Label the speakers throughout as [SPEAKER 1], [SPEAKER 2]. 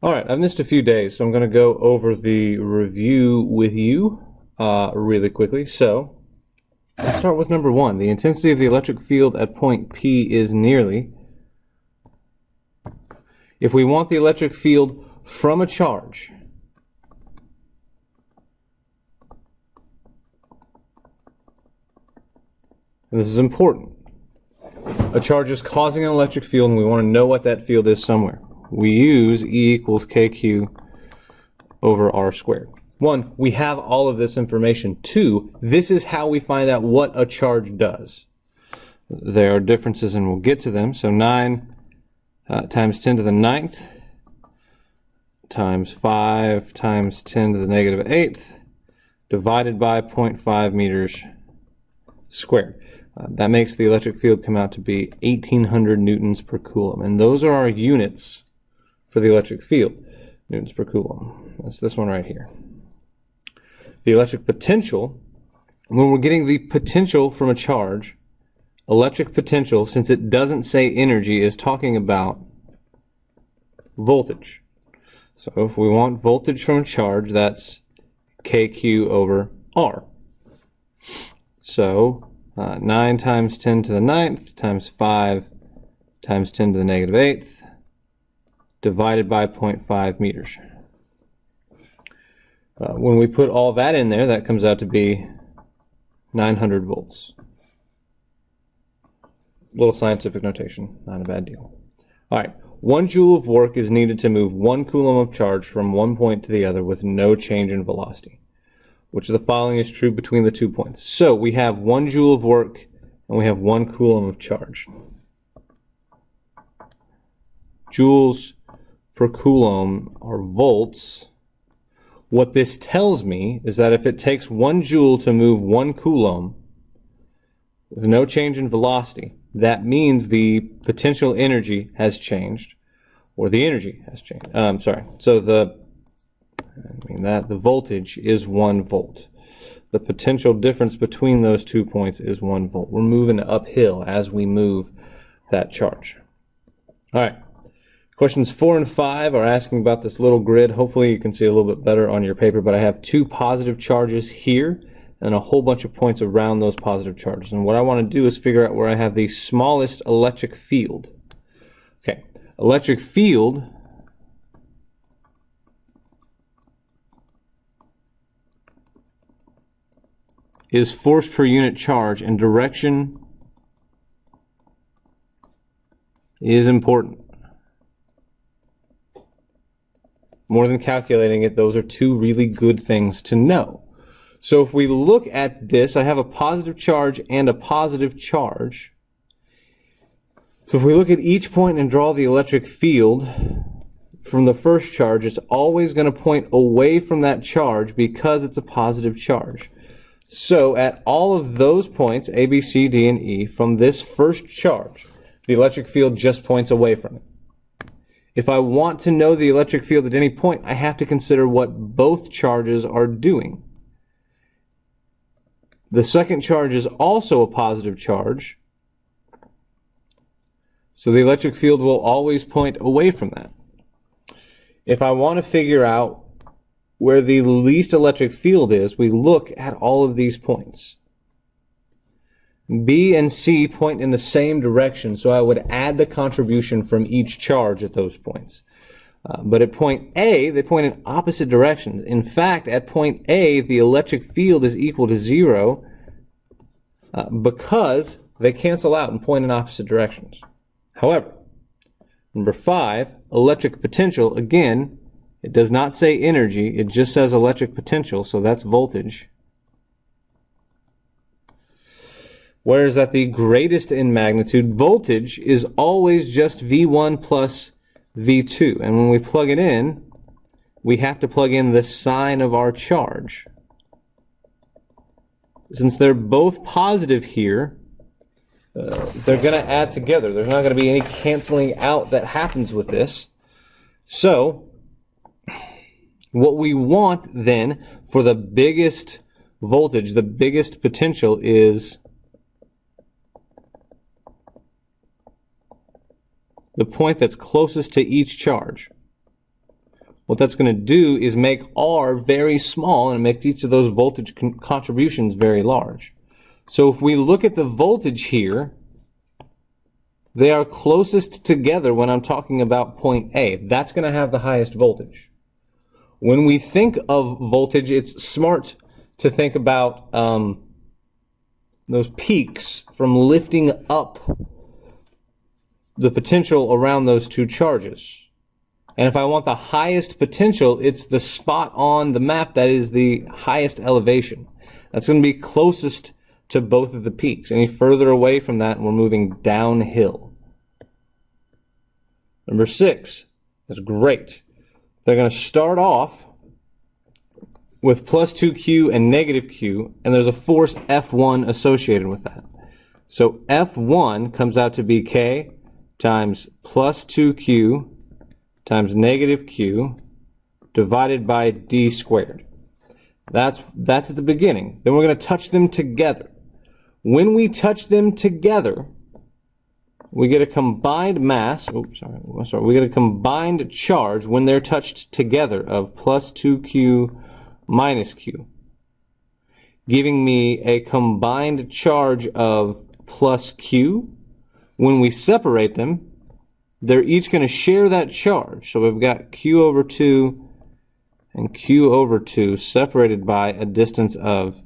[SPEAKER 1] All right, I've missed a few days, so I'm going to go over the review with you really quickly. So let's start with number one. The intensity of the electric field at point P is nearly. If we want the electric field from a charge, and this is important, a charge is causing an electric field and we want to know what that field is somewhere. We use E equals KQ over R squared. One, we have all of this information. Two, this is how we find out what a charge does. There are differences and we'll get to them. So 9 times 10 to the 9th times 5 times 10 to the negative 8th divided by 0.5 meters squared. That makes the electric field come out to be 1800 newtons per coulomb. And those are our units for the electric field, newtons per coulomb. That's this one right here. The electric potential, when we're getting the potential from a charge, electric potential, since it doesn't say energy, is talking about voltage. So if we want voltage from a charge, that's KQ over R. So 9 times 10 to the 9th times 5 times 10 to the negative 8th divided by 0.5 meters. When we put all that in there, that comes out to be 900 volts. Little scientific notation, not a bad deal. All right, 1 joule of work is needed to move 1 coulomb of charge from one point to the other with no change in velocity. Which of the following is true between the 2 points? So we have 1 joule of work and we have 1 coulomb of charge. Joules per coulomb are volts. What this tells me is that if it takes 1 joule to move 1 coulomb with no change in velocity, that means the potential energy has changed, or the energy has changed. So the voltage is 1 volt. The potential difference between those 2 points is 1 volt. We're moving uphill as we move that charge. All right. Questions 4 and 5 are asking about this little grid. Hopefully you can see a little bit better on your paper, but I have 2 positive charges here and a whole bunch of points around those positive charges. And what I want to do is figure out where I have the smallest electric field. Okay, electric field is force per unit charge, and direction is important. More than calculating it, those are 2 really good things to know. So if we look at this, I have a positive charge and a positive charge. So if we look at each point and draw the electric field from the first charge, it's always going to point away from that charge because it's a positive charge. So at all of those points, A, B, C, D, and E, from this first charge, the electric field just points away from it. If I want to know the electric field at any point, I have to consider what both charges are doing. The second charge is also a positive charge, so the electric field will always point away from that. If I want to figure out where the least electric field is, we look at all of these points. B and C point in the same direction, so I would add the contribution from each charge at those points. But at point A, they point in opposite directions. In fact, at point A, the electric field is equal to 0 because they cancel out and point in opposite directions. However, number 5, electric potential, again, it does not say energy, it just says electric potential, so that's voltage. Where is that the greatest in magnitude? Voltage is always just V1 plus V2. And when we plug it in, we have to plug in the sign of our charge. Since they're both positive here, they're going to add together. There's not going to be any canceling out that happens with this. So what we want then for the biggest voltage, the biggest potential, is the point that's closest to each charge. what that's going to do is make R very small and make each of those voltage contributions very large. So if we look at the voltage here, they are closest together when I'm talking about point A. That's going to have the highest voltage. When we think of voltage, it's smart to think about those peaks from lifting up the potential around those two charges. And if I want the highest potential, it's the spot on the map that is the highest elevation. That's going to be closest to both of the peaks. Any further away from that, we're moving downhill. Number 6 is great. They're going to start off with plus 2Q and negative Q, and there's a force F1 associated with that. So F1 comes out to be K times plus 2Q times negative Q divided by D squared. That's at the beginning. Then we're going to touch them together. When we touch them together, we get a combined mass, we get a combined charge when they're touched together of plus 2Q minus Q, giving me a combined charge of plus Q. When we separate them, they're each going to share that charge. So we've got Q over 2 and Q over 2 separated by a distance of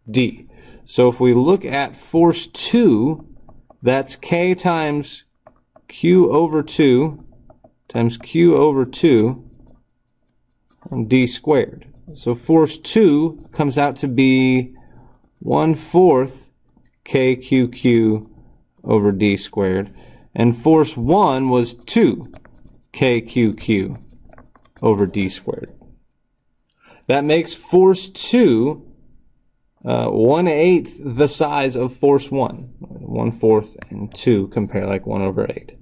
[SPEAKER 1] D. So if we look at force 2, that's K times Q over 2 times Q over 2 on D squared. So force 2 comes out to be 1/4 KQQ over D squared. And force 1 was 2 KQQ over D squared. That makes force 2 1/8 the size of force 1. 1/4 and 2 compare like 1/8.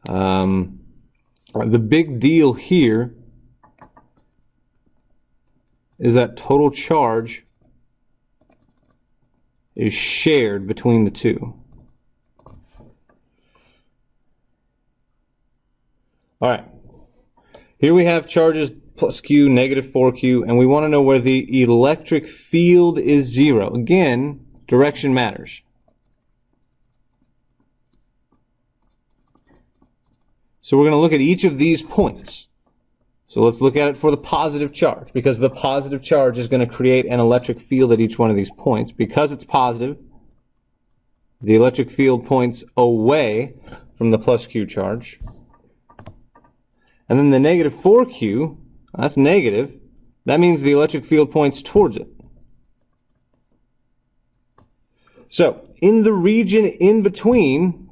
[SPEAKER 1] The big deal here is that total charge is shared between the two. All right, here we have charges plus Q, negative 4Q, and we want to know where the electric field is 0. Again, direction matters. So we're going to look at each of these points. So let's look at it for the positive charge, because the positive charge is going to create an electric field at each one of these points. Because it's positive, the electric field points away from the plus Q charge. And then the negative 4Q, that's negative. That means the electric field points towards it. So in the region in between,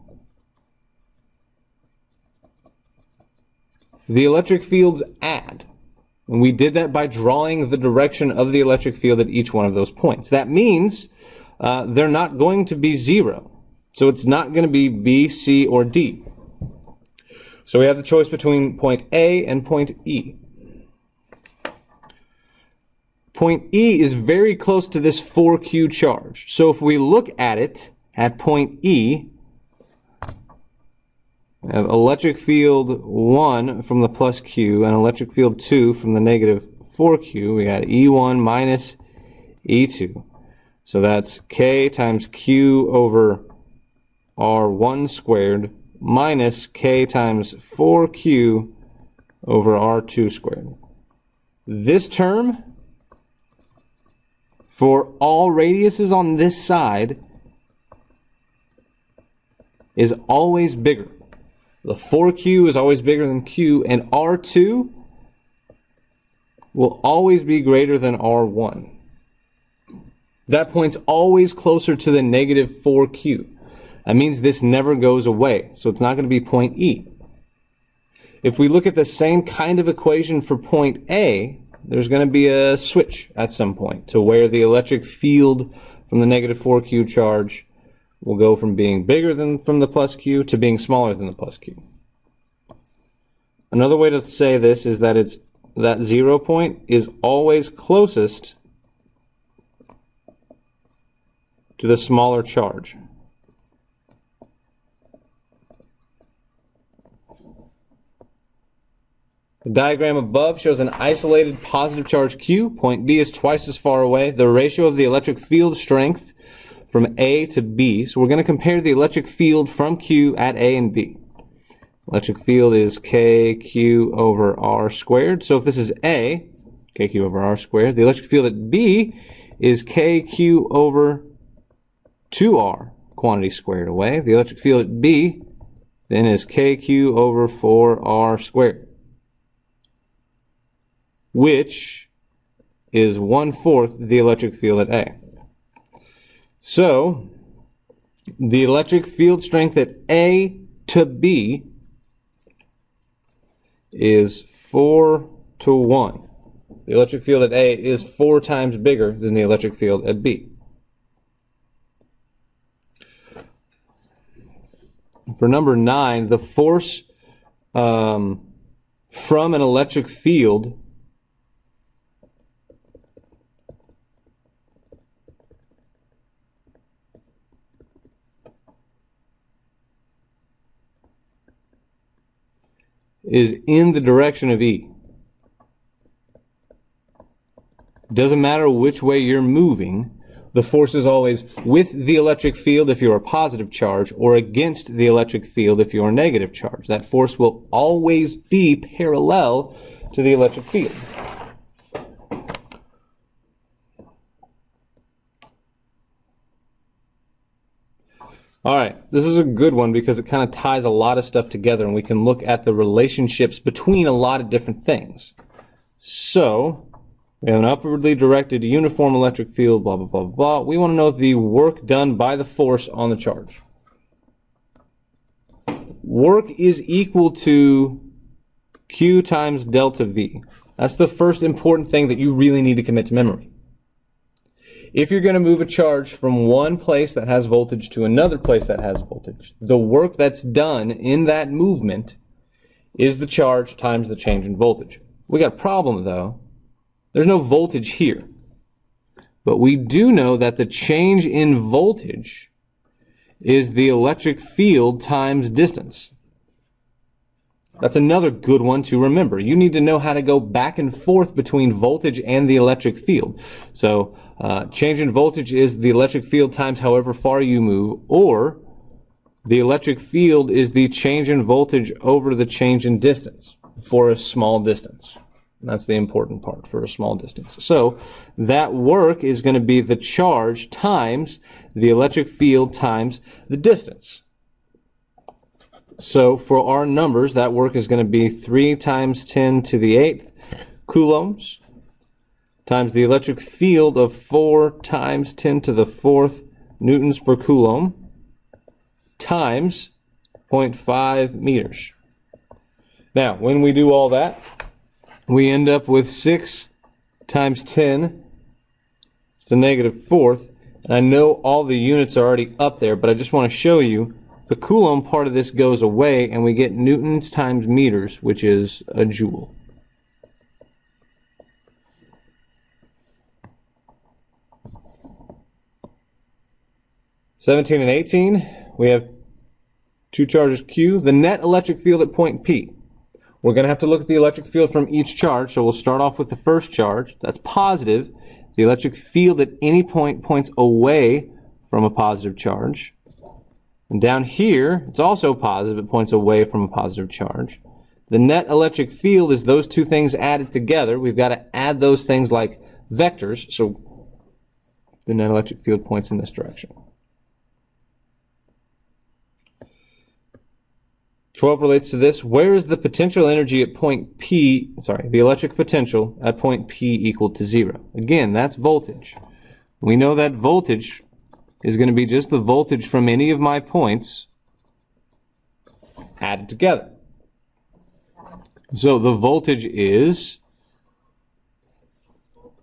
[SPEAKER 1] the electric fields add. And we did that by drawing the direction of the electric field at each one of those points. That means they're not going to be 0. So it's not going to be B, C, or D. So we have the choice between point A and point E. Point E is very close to this 4Q charge. So if we look at it at point E, we have electric field 1 from the plus Q and electric field 2 from the negative 4Q. We got E1 minus E2. So that's K times Q over R1 squared minus K times 4Q over R2 squared. This term, for all radiuses on this side, is always bigger. The 4Q is always bigger than Q, and R2 will always be greater than R1. That point's always closer to the negative 4Q. That means this never goes away, so it's not going to be point E. If we look at the same kind of equation for point A, there's going to be a switch at some point to where the electric field from the negative 4Q charge will go from being bigger than from the plus Q to being smaller than the plus Q. Another way to say this is that that 0 point is always closest to the smaller charge. The diagram above shows an isolated positive charge Q. Point B is twice as far away. The ratio of the electric field strength from A to B. So we're going to compare the electric field from Q at A and B. Electric field is KQ over R squared. So if this is A, KQ over R squared. The electric field at B is KQ over 2R quantity squared away. The electric field at B then is KQ over 4R squared, which is 1/4 the electric field at A. So the electric field strength at A to B is 4-to-1. The electric field at A is 4 times bigger than the electric field at B. For number 9, the force from an electric field is in the direction of E. Doesn't matter which way you're moving, the force is always with the electric field if you're a positive charge, or against the electric field if you're a negative charge. That force will always be parallel to the electric field. All right, this is a good one because it kind of ties a lot of stuff together, and we can look at the relationships between a lot of different things. So we have an upwardly directed uniform electric field, blah, blah, blah, blah. We want to know the work done by the force on the charge. Work is equal to Q times delta V. That's the first important thing that you really need to commit to memory. If you're going to move a charge from one place that has voltage to another place that has voltage, the work that's done in that movement is the charge times the change in voltage. We got a problem though. There's no voltage here. But we do know that the change in voltage is the electric field times distance. That's another good one to remember. You need to know how to go back and forth between voltage and the electric field. So change in voltage is the electric field times however far you move, or the electric field is the change in voltage over the change in distance for a small distance. That's the important part for a small distance. So that work is going to be the charge times the electric field times the distance. So for our numbers, that work is going to be 3 times 10 to the 8th coulombs times the electric field of 4 times 10 to the 4th newtons per coulomb times 0.5 meters. Now, when we do all that, we end up with 6 times 10 to the -4th. And I know all the units are already up there, but I just want to show you the coulomb part of this goes away, and we get newtons times meters, which is a joule. (17) and 18, we have two charges Q. The net electric field at point P. We're going to have to look at the electric field from each charge, so we'll start off with the first charge. That's positive. The electric field at any point points away from a positive charge. And down here, it's also positive. It points away from a positive charge. The net electric field is those two things added together. We've got to add those things like vectors, so the net electric field points in this direction. 12 relates to this. Where is the potential energy at point P, the electric potential at point P equal to 0? Again, that's voltage. We know that voltage is going to be just the voltage from any of my points added together. So the voltage is,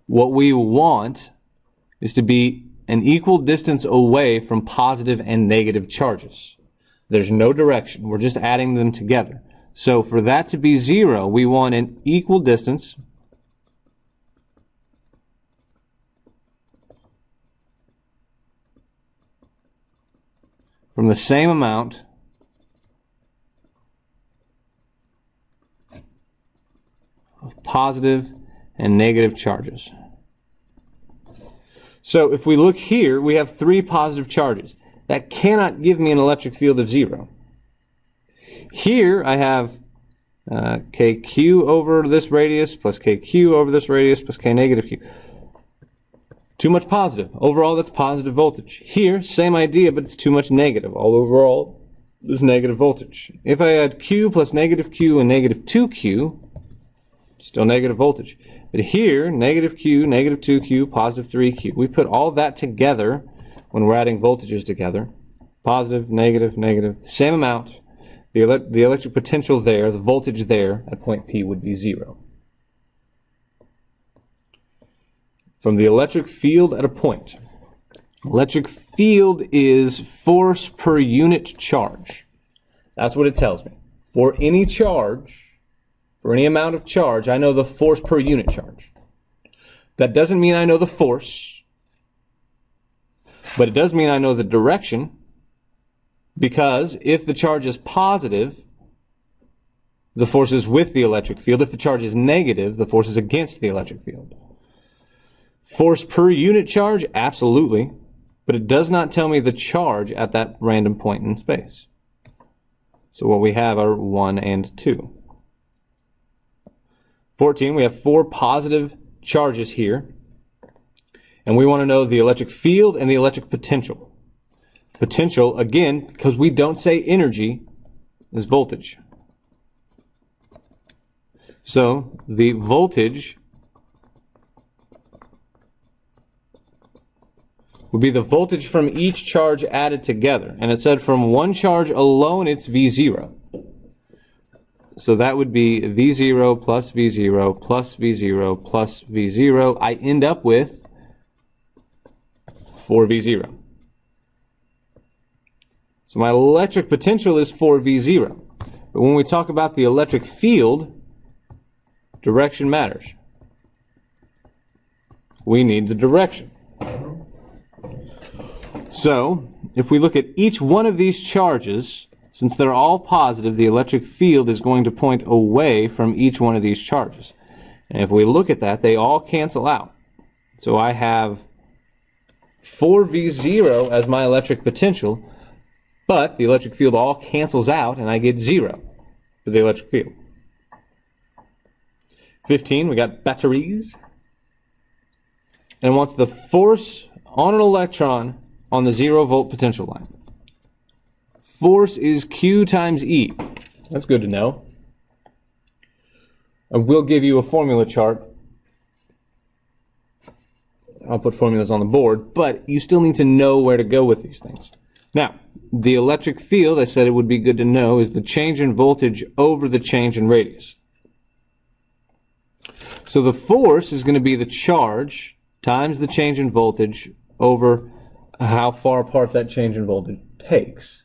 [SPEAKER 1] what we want is to be an equal distance away from positive and negative charges. There's no direction. We're just adding them together. So for that to be 0, we want an equal distance from the same amount of positive and negative charges. So if we look here, we have 3 positive charges. That cannot give me an electric field of 0. Here I have KQ over this radius plus KQ over this radius plus K negative Q. Too much positive. Overall, that's positive voltage. Here, same idea, but it's too much negative. All overall is negative voltage. If I add Q plus negative Q and negative 2Q, still negative voltage. But here, negative Q, negative 2Q, positive 3Q. We put all that together when we're adding voltages together. Positive, negative, negative, same amount. The electric potential there, the voltage there at point P would be 0. From the electric field at a point. Electric field is force per unit charge. That's what it tells me. For any charge, for any amount of charge, I know the force per unit charge. That doesn't mean I know the force, but it does mean I know the direction, because if the charge is positive, the force is with the electric field. If the charge is negative, the force is against the electric field. Force per unit charge, absolutely, but it does not tell me the charge at that random point in space. So what we have are 1 and 2. 14, we have 4 positive charges here, and we want to know the electric field and the electric potential. Potential, again, because we don't say energy, is voltage. So the voltage would be the voltage from each charge added together. And it said from one charge alone, it's V0. So that would be V0 plus V0 plus V0 plus V0. I end up with 4V0. So my electric potential is 4V0. But when we talk about the electric field, direction matters. We need the direction. So if we look at each one of these charges, since they're all positive, the electric field is going to point away from each one of these charges. And if we look at that, they all cancel out. So I have 4V0 as my electric potential, but the electric field all cancels out, and I get 0 for the electric field. 15, we got batteries. And it wants the force on an electron on the 0-volt potential line. Force is Q times E. That's good to know. I will give you a formula chart. I'll put formulas on the board, but you still need to know where to go with these things. Now, the electric field, I said it would be good to know, is the change in voltage over the change in radius. So the force is going to be the charge times the change in voltage over how far apart that change in voltage takes.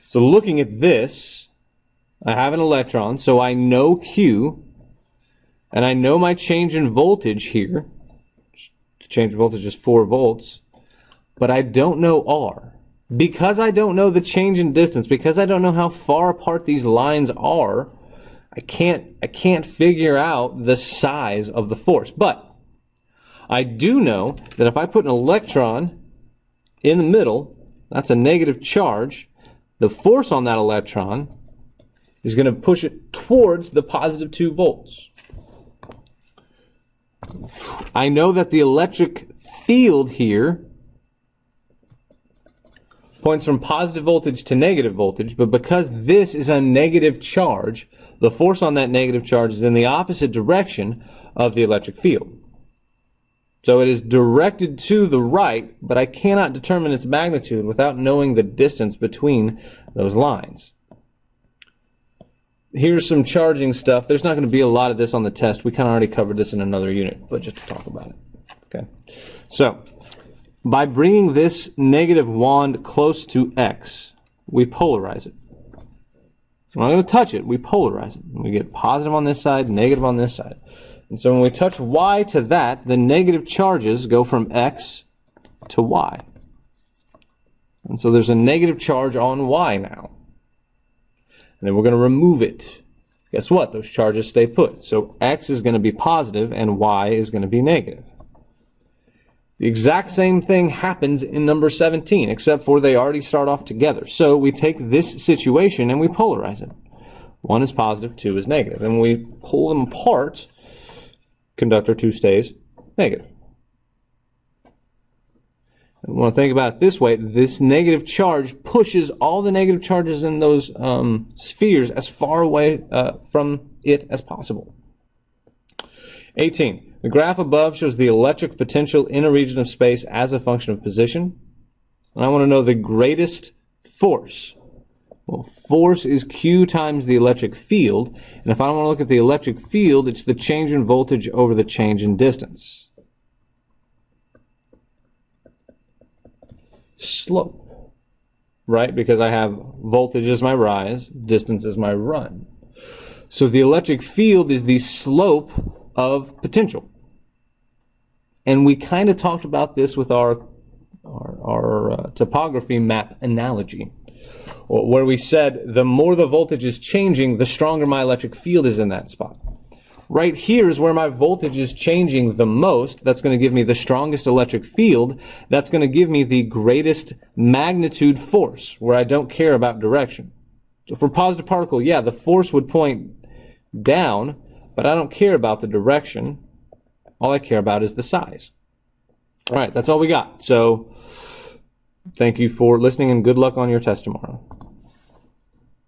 [SPEAKER 1] So looking at this, I have an electron, so I know Q, and I know my change in voltage here. The change in voltage is 4 volts, but I don't know R. Because I don't know the change in distance, because I don't know how far apart these lines are, I can't figure out the size of the force. But I do know that if I put an electron in the middle, that's a negative charge, the force on that electron is going to push it towards the positive 2 volts. I know that the electric field here points from positive voltage to negative voltage, but because this is a negative charge, the force on that negative charge is in the opposite direction of the electric field. So it is directed to the right, but I cannot determine its magnitude without knowing the distance between those lines. Here's some charging stuff. There's not going to be a lot of this on the test. We kind of already covered this in another unit, but just to talk about it. Okay. So by bringing this negative wand close to X, we polarize it. We're not going to touch it. We polarize it. We get positive on this side, negative on this side. And so when we touch Y to that, the negative charges go from X to Y. And so there's a negative charge on Y now. And then we're going to remove it. guess what? Those charges stay put. So X is going to be positive and Y is going to be negative. The exact same thing happens in number 17, except for they already start off together. So we take this situation and we polarize it. 1 is positive, 2 is negative. And when we pull them apart, conductor 2 stays negative. And we want to think about it this way. This negative charge pushes all the negative charges in those spheres as far away from it as possible. 18. The graph above shows the electric potential in a region of space as a function of position. And I want to know the greatest force. Well, force is Q times the electric field. And if I want to look at the electric field, it's the change in voltage over the change in distance. Slope, right? Because I have voltage as my rise, distance as my run. So the electric field is the slope of potential. And we kind of talked about this with our topography map analogy, where we said the more the voltage is changing, the stronger my electric field is in that spot. Right here is where my voltage is changing the most. That's going to give me the strongest electric field. That's going to give me the greatest magnitude force, where I don't care about direction. So for positive particle, yeah, the force would point down, but I don't care about the direction. All I care about is the size. All right, that's all we got. So thank you for listening and good luck on your test tomorrow.